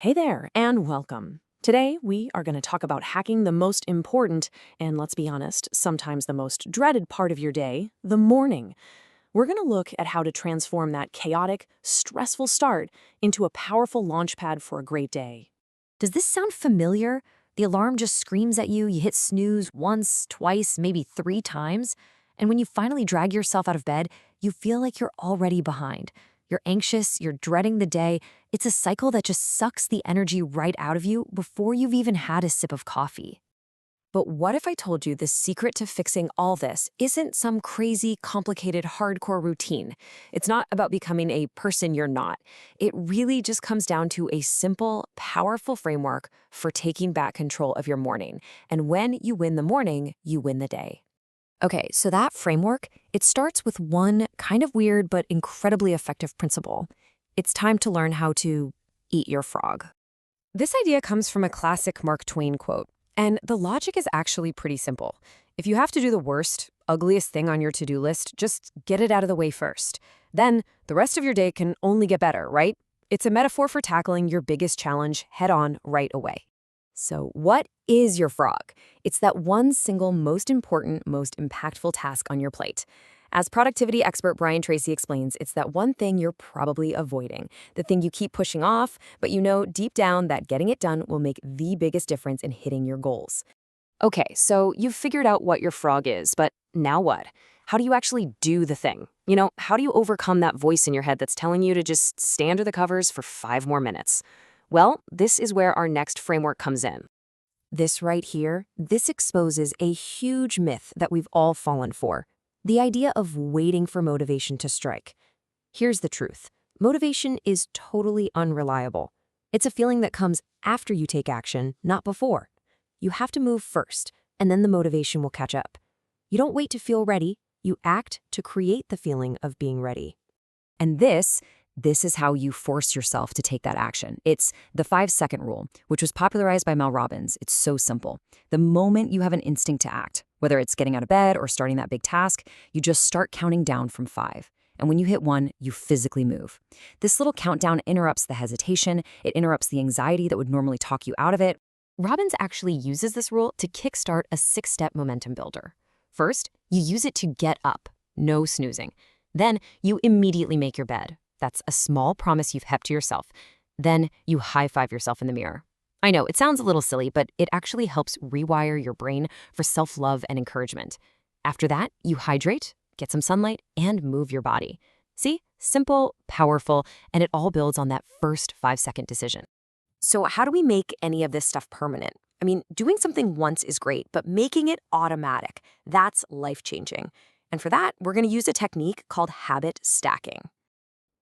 Hey there, and welcome. Today, we are going to talk about hacking the most important, and let's be honest, sometimes the most dreaded part of your day, the morning. We're going to look at how to transform that chaotic, stressful start into a powerful launchpad for a great day. Does this sound familiar? The alarm just screams at you, you hit snooze once, twice, maybe 3 times, and when you finally drag yourself out of bed, you feel like you're already behind. You're anxious, you're dreading the day. It's a cycle that just sucks the energy right out of you before you've even had a sip of coffee. But what if I told you the secret to fixing all this isn't some crazy, complicated, hardcore routine? It's not about becoming a person you're not. It really just comes down to a simple, powerful framework for taking back control of your morning. And when you win the morning, you win the day. Okay, so that framework, it starts with one kind of weird but incredibly effective principle. It's time to learn how to eat your frog. This idea comes from a classic Mark Twain quote, and the logic is actually pretty simple. If you have to do the worst, ugliest thing on your to-do list, just get it out of the way first. Then the rest of your day can only get better, right? It's a metaphor for tackling your biggest challenge head-on right away. So what is your frog? It's that one single most important, most impactful task on your plate. As productivity expert Brian Tracy explains, it's that one thing you're probably avoiding, the thing you keep pushing off, but you know deep down that getting it done will make the biggest difference in hitting your goals. Okay, so you've figured out what your frog is, but now what? How do you actually do the thing? How do you overcome that voice in your head that's telling you to just stay under the covers for 5 more minutes? Well, this is where our next framework comes in. This right here, this exposes a huge myth that we've all fallen for. The idea of waiting for motivation to strike. Here's the truth. Motivation is totally unreliable. It's a feeling that comes after you take action, not before. You have to move first, and then the motivation will catch up. You don't wait to feel ready, you act to create the feeling of being ready. And this is how you force yourself to take that action. It's the 5-second rule, which was popularized by Mel Robbins. It's so simple. The moment you have an instinct to act, whether it's getting out of bed or starting that big task, you just start counting down from 5. And when you hit 1, you physically move. This little countdown interrupts the hesitation. It interrupts the anxiety that would normally talk you out of it. Robbins actually uses this rule to kickstart a 6-step momentum builder. First, you use it to get up, no snoozing. Then you immediately make your bed. That's a small promise you've kept to yourself. Then you high-five yourself in the mirror. I know, it sounds a little silly, but it actually helps rewire your brain for self-love and encouragement. After that, you hydrate, get some sunlight, and move your body. See? Simple, powerful, and it all builds on that first 5-second decision. So how do we make any of this stuff permanent? I mean, doing something once is great, but making it automatic, that's life-changing. And for that, we're going to use a technique called habit stacking.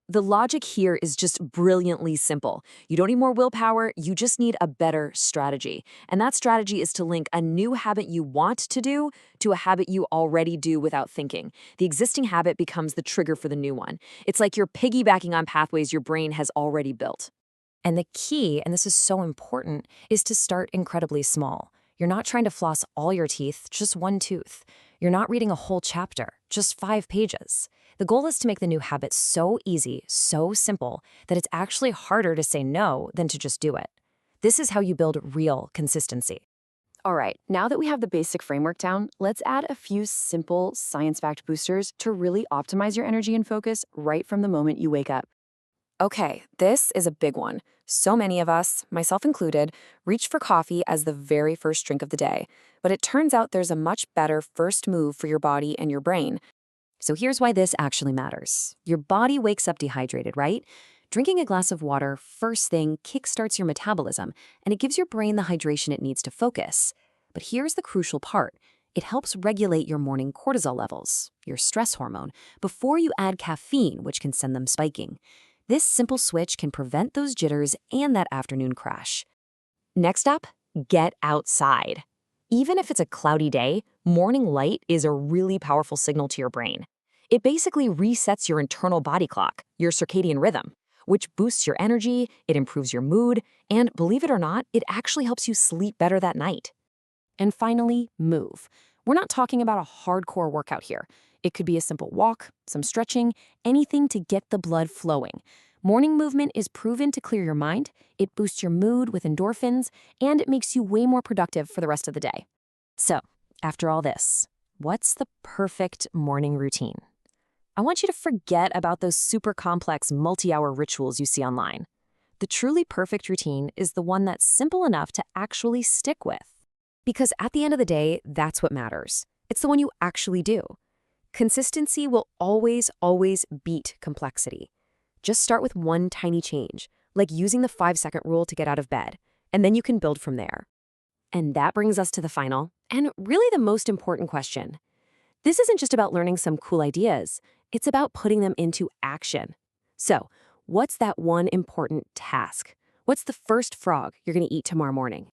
The logic here is just brilliantly simple. You don't need more willpower, you just need a better strategy. And that strategy is to link a new habit you want to do to a habit you already do without thinking. The existing habit becomes the trigger for the new one. It's like you're piggybacking on pathways your brain has already built. And the key, and this is so important, is to start incredibly small. You're not trying to floss all your teeth, just one tooth. You're not reading a whole chapter, just 5 pages. The goal is to make the new habit so easy, so simple, that it's actually harder to say no than to just do it. This is how you build real consistency. All right, now that we have the basic framework down, let's add a few simple science-backed boosters to really optimize your energy and focus right from the moment you wake up. Okay, this is a big one. So many of us, myself included, reach for coffee as the very first drink of the day. But it turns out there's a much better first move for your body and your brain. So here's why this actually matters. Your body wakes up dehydrated, right? Drinking a glass of water first thing kickstarts your metabolism, and it gives your brain the hydration it needs to focus. But here's the crucial part. It helps regulate your morning cortisol levels, your stress hormone, before you add caffeine, which can send them spiking. This simple switch can prevent those jitters and that afternoon crash. Next up, get outside. Even if it's a cloudy day, morning light is a really powerful signal to your brain. It basically resets your internal body clock, your circadian rhythm, which boosts your energy, it improves your mood, and believe it or not, it actually helps you sleep better that night. And finally, move. We're not talking about a hardcore workout here. It could be a simple walk, some stretching, anything to get the blood flowing. Morning movement is proven to clear your mind, it boosts your mood with endorphins, and it makes you way more productive for the rest of the day. So, after all this, what's the perfect morning routine? I want you to forget about those super complex multi-hour rituals you see online. The truly perfect routine is the one that's simple enough to actually stick with. Because at the end of the day, that's what matters. It's the one you actually do. Consistency will always, always beat complexity. Just start with one tiny change, like using the 5-second rule to get out of bed, and then you can build from there. And that brings us to the final, and really the most important question. This isn't just about learning some cool ideas, it's about putting them into action. So, what's that one important task? What's the first frog you're going to eat tomorrow morning?